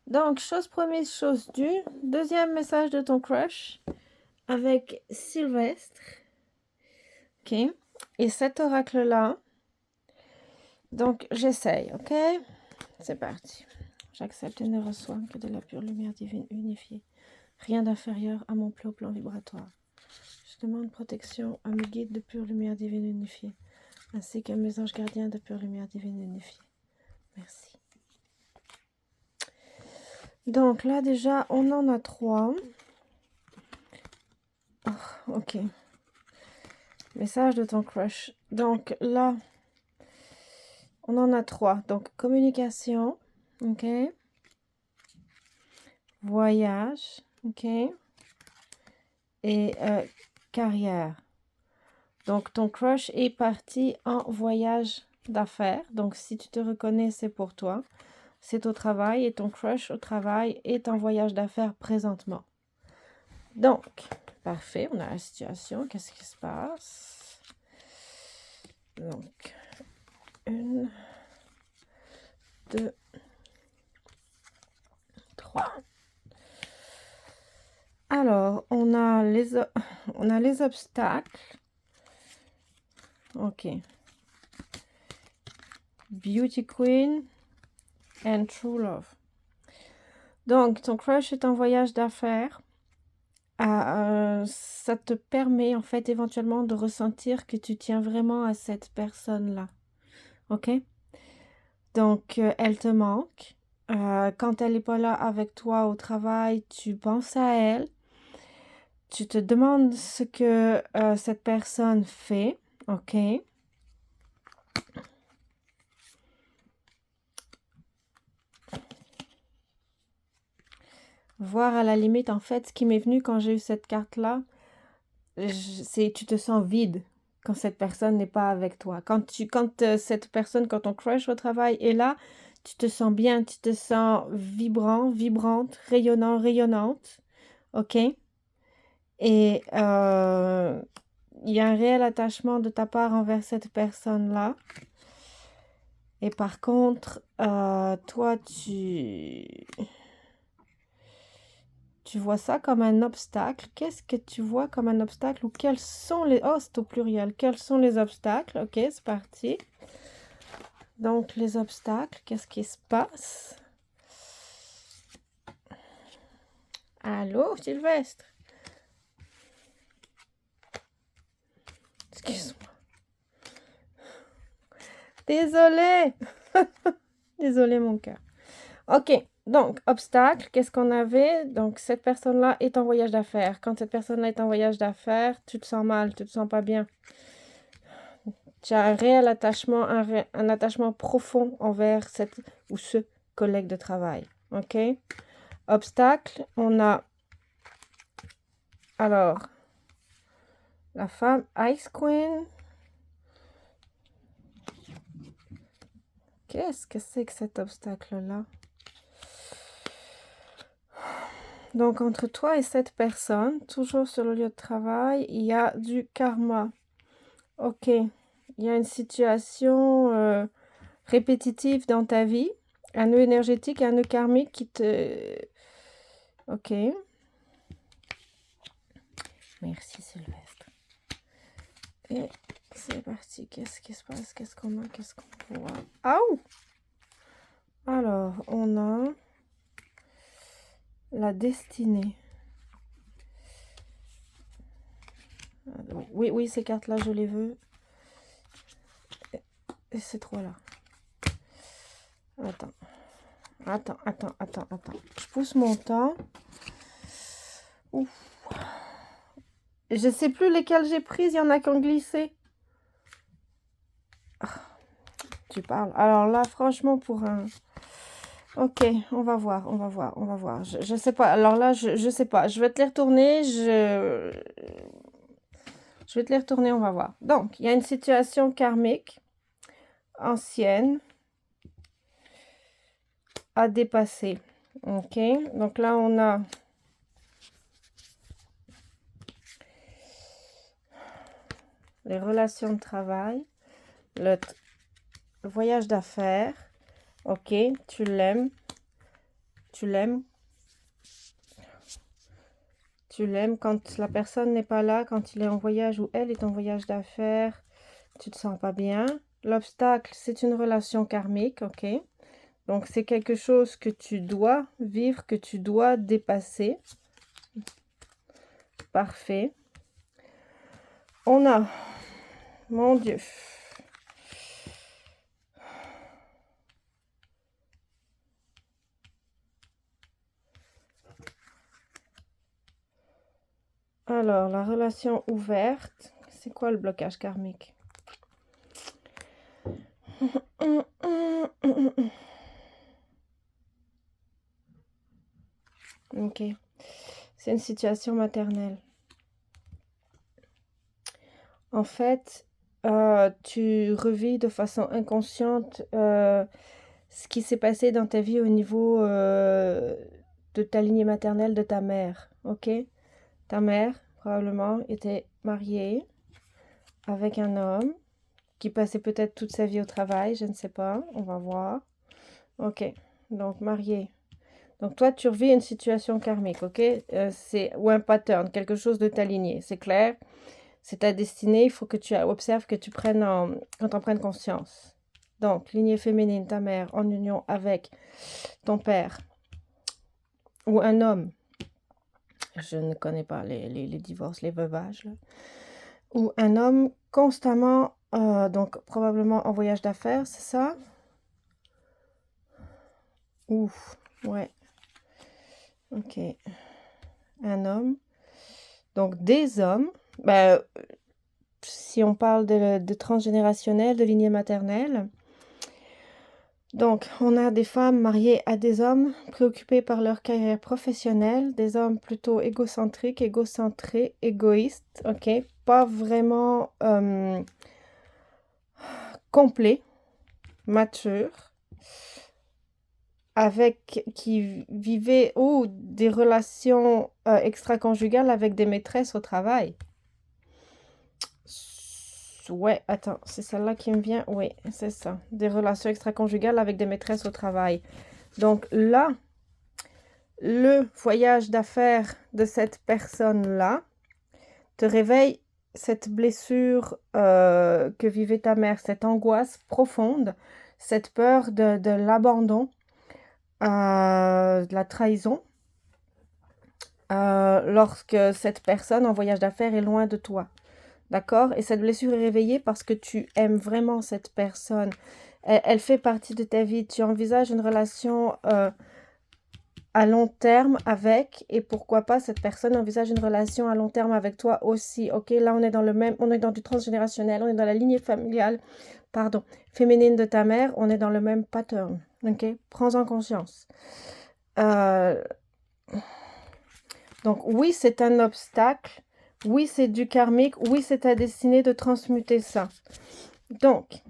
Donc, chose promise, chose due. Deuxième message de ton crush avec Sylvestre. Ok. Et cet oracle-là. Donc, j'essaye, ok? C'est parti. J'accepte et ne reçois que de la pure lumière divine unifiée. Rien d'inférieur à mon plus haut plan vibratoire. Je demande protection à mes guides de pure lumière divine unifiée, ainsi qu'à mes anges gardiens de pure lumière divine unifiée. Merci. Donc là déjà, on en a 3. Oh, ok. Message de ton crush. Donc là, on en a 3. Donc communication, ok. Voyage, ok. Et carrière. Donc ton crush est parti en voyage d'affaires. Donc si tu te reconnais, c'est pour toi. C'est au travail et ton crush au travail est en voyage d'affaires présentement. Donc, parfait, on a la situation. Qu'est-ce qui se passe? Donc, 1, 2, 3. Alors, on a les obstacles. Ok. Beauty Queen and True Love. Donc, ton crush est en voyage d'affaires. Ça te permet en fait éventuellement de ressentir que tu tiens vraiment à cette personne-là. Ok? Donc, elle te manque. Quand elle n'est pas là avec toi au travail, tu penses à elle. Tu te demandes ce que cette personne fait. Ok? Voir à la limite, en fait, ce qui m'est venu quand j'ai eu cette carte-là, c'est tu te sens vide quand cette personne n'est pas avec toi. Quand cette personne, quand ton crush au travail est là, tu te sens bien, tu te sens vibrant, vibrante, rayonnant, rayonnante. Ok? Et il y a un réel attachement de ta part envers cette personne-là. Et par contre, toi, tu vois ça comme un obstacle. Qu'est-ce que tu vois comme un obstacle ou quels sont les... Oh, c'est au pluriel. Quels sont les obstacles? Ok, c'est parti. Donc, les obstacles, qu'est-ce qui se passe? Allô, Sylvestre? Excuse-moi. Désolée. Désolée, mon cœur. Ok, donc, obstacle, qu'est-ce qu'on avait? Donc, cette personne-là est en voyage d'affaires. Quand cette personne-là est en voyage d'affaires, tu te sens mal, tu te sens pas bien. Tu as un réel attachement, un attachement profond envers cette ou ce collègue de travail. Ok? Obstacle, on a alors la femme Ice Queen. Qu'est-ce que c'est que cet obstacle-là? Donc, entre toi et cette personne, toujours sur le lieu de travail, il y a du karma. Ok. Il y a une situation répétitive dans ta vie, un nœud énergétique, un nœud karmique qui te... Ok. Merci Sylvestre. Et c'est parti. Qu'est-ce qui se passe? Qu'est-ce qu'on a? Qu'est-ce qu'on voit? Aouh! Alors, on a la destinée. Oui, oui, ces cartes-là, je les veux. Et ces trois-là. Attends. Je pousse mon temps. Ouf. Je sais plus lesquelles j'ai prises. Il y en a qui ont glissé. Tu parles. Alors là, franchement, pour un... Ok, on va voir. Je sais pas. Alors là, je sais pas. Je vais te les retourner. Je vais te les retourner, on va voir. Donc, il y a une situation karmique ancienne à dépasser. Ok, donc là, on a les relations de travail, le voyage d'affaires. Ok, tu l'aimes, tu l'aimes. Tu l'aimes quand la personne n'est pas là, quand il est en voyage ou elle est en voyage d'affaires, tu te sens pas bien. L'obstacle, c'est une relation karmique, ok? Donc, c'est quelque chose que tu dois vivre, que tu dois dépasser. Parfait. On a, mon Dieu. Alors, la relation ouverte, c'est quoi le blocage karmique? Ok. C'est une situation maternelle. En fait, tu revis de façon inconsciente ce qui s'est passé dans ta vie au niveau de ta lignée maternelle de ta mère. Ok? Ta mère, probablement, était mariée avec un homme qui passait peut-être toute sa vie au travail, je ne sais pas, on va voir. Ok, donc mariée. Donc toi, tu revis une situation karmique, ok? Ou un pattern, quelque chose de ta lignée, c'est clair? C'est ta destinée, il faut que tu observes, que tu t'en prennes conscience. Donc, lignée féminine, ta mère, en union avec ton père, ou un homme, je ne connais pas les divorces, les veuvages, là. Ou un homme constamment, donc probablement en voyage d'affaires, c'est ça? Ouf, ouais, ok. Un homme. Donc, des hommes, ben, si on parle de transgénérationnel, de lignée maternelle. Donc, on a des femmes mariées à des hommes préoccupés par leur carrière professionnelle, des hommes plutôt égocentriques, égocentrés, égoïstes, ok? Pas vraiment complets, matures, qui vivaient des relations extra-conjugales avec des maîtresses au travail. Ouais, attends, c'est celle-là qui me vient. Oui, c'est ça. Des relations extra-conjugales avec des maîtresses au travail. Donc là, le voyage d'affaires de cette personne-là te réveille cette blessure que vivait ta mère, cette angoisse profonde, cette peur de l'abandon, de la trahison, lorsque cette personne en voyage d'affaires est loin de toi. D'accord? Et cette blessure est réveillée parce que tu aimes vraiment cette personne. Elle fait partie de ta vie. Tu envisages une relation à long terme avec, et pourquoi pas cette personne envisage une relation à long terme avec toi aussi. Ok, là on est dans du transgénérationnel, on est dans la lignée familiale, pardon, féminine de ta mère, on est dans le même pattern. Ok, prends-en conscience. Donc oui, c'est un obstacle. Oui, c'est du karmique. Oui, c'est ta destinée de transmuter ça. Donc,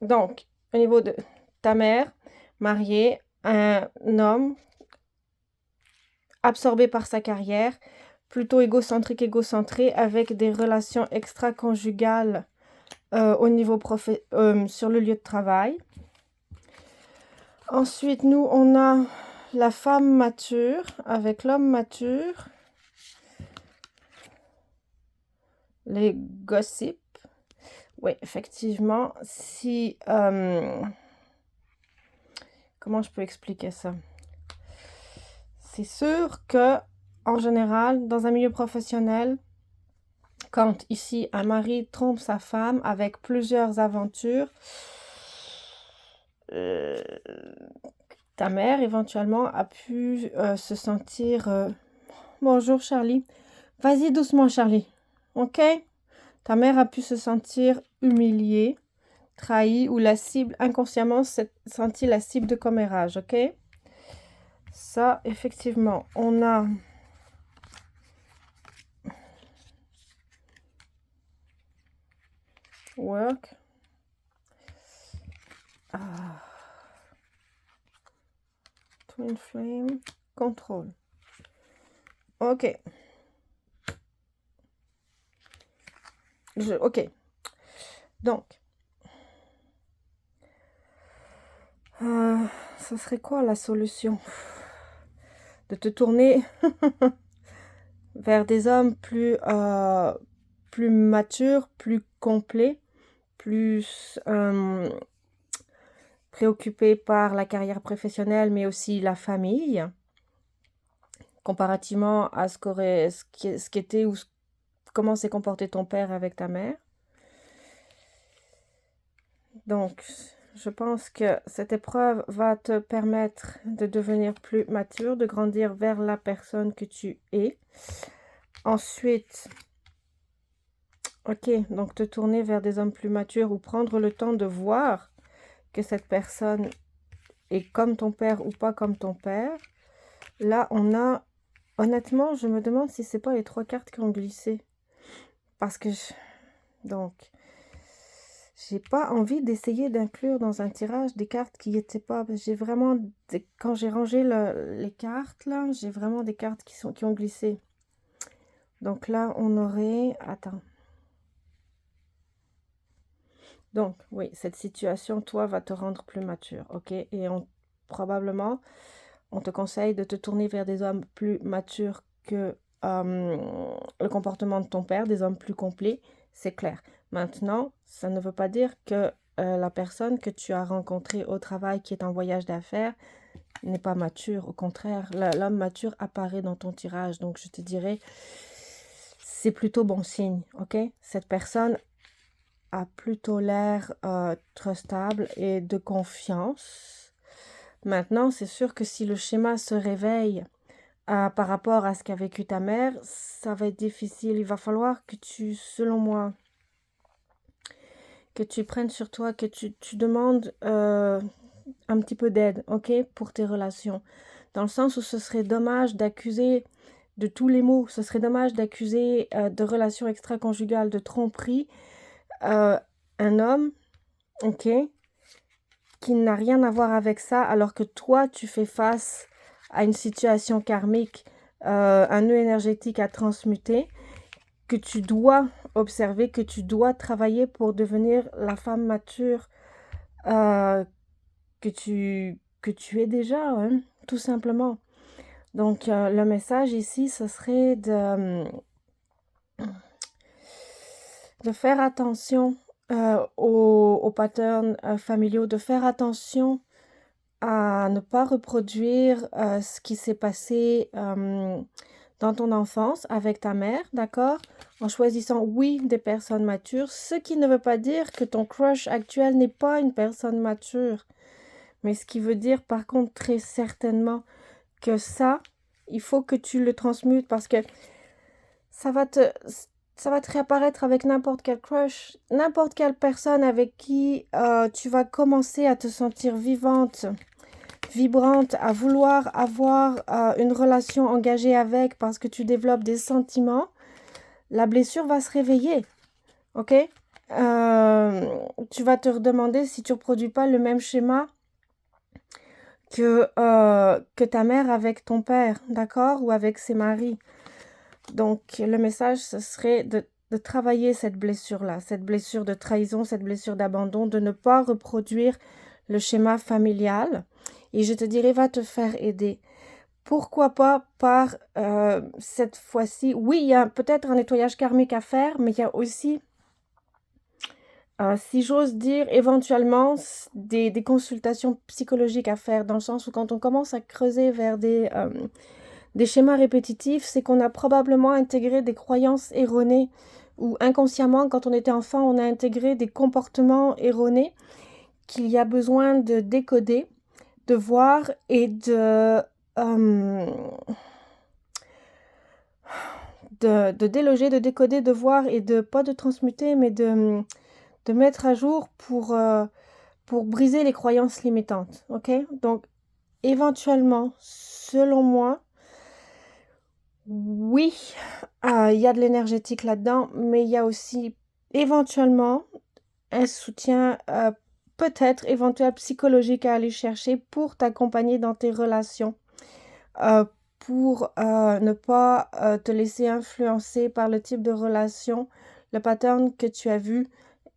au niveau de ta mère, mariée, un homme absorbé par sa carrière, plutôt égocentré, avec des relations extra-conjugales au niveau sur le lieu de travail. Ensuite, nous, on a la femme mature avec l'homme mature. Les gossips. Oui, effectivement. Si... comment je peux expliquer ça? C'est sûr que, en général, dans un milieu professionnel, quand ici un mari trompe sa femme avec plusieurs aventures, ta mère éventuellement a pu se sentir bonjour Charlie, vas-y doucement Charlie, ok? Ta mère a pu se sentir humiliée, trahie ou la cible, inconsciemment senti la cible de commérage, ok? Ça, effectivement, on a... Work. Twin Flame. Contrôle. Ok. Ok. Donc. ça serait quoi la solution? De te tourner vers des hommes plus matures, plus complets, plus préoccupés par la carrière professionnelle, mais aussi la famille, comparativement à ce qu'était ou comment s'est comporté ton père avec ta mère. Donc, je pense que cette épreuve va te permettre de devenir plus mature, de grandir vers la personne que tu es. Ensuite, ok, donc te tourner vers des hommes plus matures ou prendre le temps de voir que cette personne est comme ton père ou pas comme ton père. Là, on a... Honnêtement, je me demande si c'est pas les 3 cartes qui ont glissé. Parce que... Donc... J'ai pas envie d'essayer d'inclure dans un tirage des cartes qui étaient pas... J'ai vraiment... Quand j'ai rangé les cartes, là, j'ai vraiment des cartes qui ont glissé. Donc là, on aurait... Attends. Donc, oui, cette situation, toi, va te rendre plus mature, ok? Et probablement, on te conseille de te tourner vers des hommes plus matures que le comportement de ton père, des hommes plus complets, c'est clair. Maintenant, ça ne veut pas dire que la personne que tu as rencontrée au travail qui est en voyage d'affaires n'est pas mature. Au contraire, l'homme mature apparaît dans ton tirage. Donc, je te dirais, c'est plutôt bon signe, ok? Cette personne a plutôt l'air trustable et de confiance. Maintenant, c'est sûr que si le schéma se réveille par rapport à ce qu'a vécu ta mère, ça va être difficile. Il va falloir que selon moi, que tu prennes sur toi, que tu demandes un petit peu d'aide, ok, pour tes relations. Dans le sens où ce serait dommage d'accuser de tous les maux, ce serait dommage d'accuser de relations extra-conjugales, de tromperie, un homme, ok, qui n'a rien à voir avec ça, alors que toi, tu fais face à une situation karmique, un nœud énergétique à transmuter, que tu dois observer, que tu dois travailler pour devenir la femme mature que tu es déjà, hein, tout simplement. Donc, le message ici, ce serait de faire attention aux patterns familiaux, de faire attention à ne pas reproduire ce qui s'est passé dans ton enfance avec ta mère, d'accord? En choisissant, oui, des personnes matures, ce qui ne veut pas dire que ton crush actuel n'est pas une personne mature, mais ce qui veut dire par contre très certainement que ça, il faut que tu le transmutes parce que ça va te réapparaître avec n'importe quel crush, n'importe quelle personne avec qui tu vas commencer à te sentir vivante, vibrante, à vouloir avoir une relation engagée avec parce que tu développes des sentiments, la blessure va se réveiller, ok? Tu vas te redemander si tu ne reproduis pas le même schéma que ta mère avec ton père, d'accord? Ou avec ses maris. Donc, le message, ce serait de travailler cette blessure-là, cette blessure de trahison, cette blessure d'abandon, de ne pas reproduire le schéma familial. Et je te dirais, va te faire aider. Pourquoi pas par cette fois-ci, oui, il y a peut-être un nettoyage karmique à faire, mais il y a aussi, si j'ose dire, éventuellement des consultations psychologiques à faire, dans le sens où quand on commence à creuser vers des schémas répétitifs, c'est qu'on a probablement intégré des croyances erronées ou inconsciemment, quand on était enfant, on a intégré des comportements erronés qu'il y a besoin de décoder, de voir et de déloger, de décoder, de voir et pas de transmuter, mais de mettre à jour pour briser les croyances limitantes, ok? Donc, éventuellement, selon moi, oui, il y a de l'énergétique là-dedans, mais il y a aussi éventuellement un soutien peut-être éventuel psychologique à aller chercher pour t'accompagner dans tes relations, pour ne pas te laisser influencer par le type de relation, le pattern que tu as vu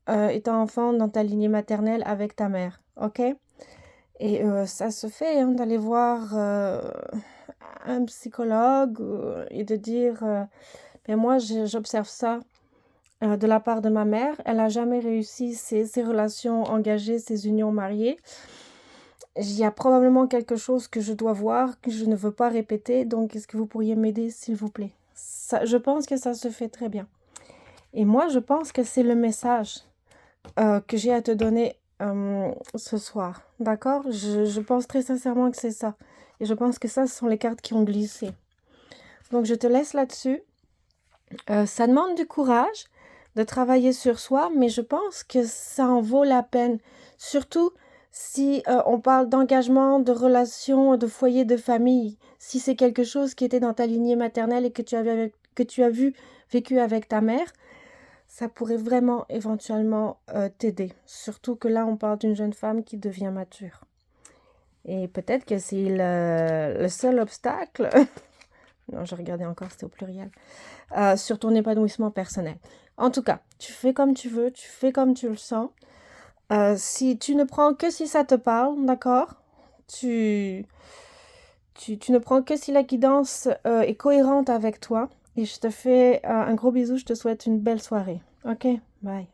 étant enfant dans ta lignée maternelle avec ta mère, ok? Et ça se fait hein, d'aller voir un psychologue et de dire, ben moi j'observe ça de la part de ma mère. Elle n'a jamais réussi ses relations engagées, ses unions mariées. Il y a probablement quelque chose que je dois voir, que je ne veux pas répéter. Donc, est-ce que vous pourriez m'aider, s'il vous plaît? Ça, je pense que ça se fait très bien. Et moi, je pense que c'est le message que j'ai à te donner ce soir. D'accord? Je pense très sincèrement que c'est ça. Et je pense que ça, ce sont les cartes qui ont glissé. Donc, je te laisse là-dessus. Ça demande du courage de travailler sur soi, mais je pense que ça en vaut la peine. Surtout si on parle d'engagement, de relations, de foyer, de famille. Si c'est quelque chose qui était dans ta lignée maternelle et que tu as vécu avec ta mère, ça pourrait vraiment éventuellement t'aider. Surtout que là, on parle d'une jeune femme qui devient mature. Et peut-être que c'est le seul obstacle. Non, je regardais encore, c'était au pluriel. Sur ton épanouissement personnel. En tout cas, tu fais comme tu veux, tu fais comme tu le sens. Si tu ne prends que si ça te parle, d'accord? Tu ne prends que si la guidance est cohérente avec toi. Et je te fais un gros bisou, je te souhaite une belle soirée. Ok? Bye.